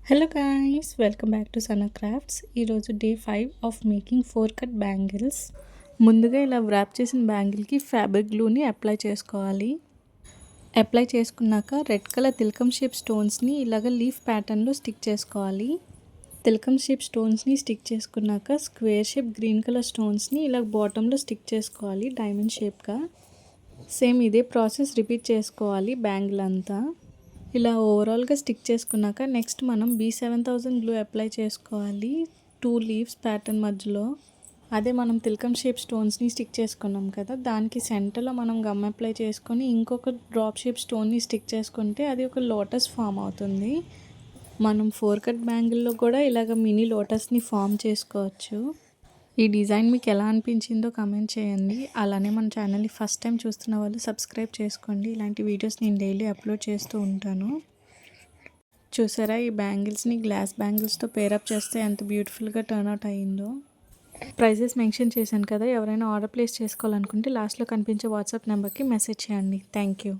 Hello guys, welcome back to Sana crafts. ఈరోజు day 5 of making 4 cut bangles. ముందుగా ఇలా wrap చేసిన బ్యాంగిల్కి ఫ్యాబ్రిక్ గ్లూని అప్లై చేసుకోవాలి. అప్లై చేసుకున్నాక రెడ్ కలర్ తిలకం షేప్ స్టోన్స్ని ఇలాగ లీఫ్ ప్యాటర్న్లో స్టిక్ చేసుకోవాలి. తిలకం షేప్ స్టోన్స్ని స్టిక్ చేసుకున్నాక స్క్వేర్ షేప్ గ్రీన్ కలర్ స్టోన్స్ని ఇలా బాటంలో స్టిక్ చేసుకోవాలి డైమండ్ షేప్గా. సేమ్ ఇదే ప్రాసెస్ రిపీట్ చేసుకోవాలి బ్యాంగిల్ అంతా. ఇలా ఓవరాల్గా స్టిక్ చేసుకున్నాక నెక్స్ట్ మనం B7000 గ్లూ అప్లై చేసుకోవాలి 2 లీవ్స్ ప్యాటర్న్ మధ్యలో. అదే మనం తిలకం షేప్ స్టోన్స్ని స్టిక్ చేసుకున్నాం కదా, దానికి సెంటర్లో మనం గమ్ అప్లై చేసుకొని ఇంకొక డ్రాప్ షేప్ స్టోన్ని స్టిక్ చేసుకుంటే అది ఒక లోటస్ ఫామ్ అవుతుంది. మనం 4 కట్ బ్యాంగిల్లో కూడా ఇలాగ మినీ లోటస్ని ఫామ్ చేసుకోవచ్చు. ఈ డిజైన్ మీకు ఎలా అనిపించిందో కామెంట్ చేయండి. అలానే మన ఛానల్ని ఫస్ట్ టైం చూస్తున్న వాళ్ళు సబ్స్క్రైబ్ చేసుకోండి. ఇలాంటి వీడియోస్ నేను డైలీ అప్లోడ్ చేస్తూ ఉంటాను. చూసారా, ఈ బ్యాంగిల్స్ని గ్లాస్ బ్యాంగిల్స్తో పేరప్ చేస్తే ఎంత బ్యూటిఫుల్గా టర్న్ అవుట్ అయ్యిందో. ప్రైజెస్ మెన్షన్ చేశాను కదా, ఎవరైనా ఆర్డర్ ప్లేస్ చేసుకోవాలనుకుంటే లాస్ట్లో కనిపించే వాట్సాప్ నెంబర్కి మెసేజ్ చేయండి. Thank you.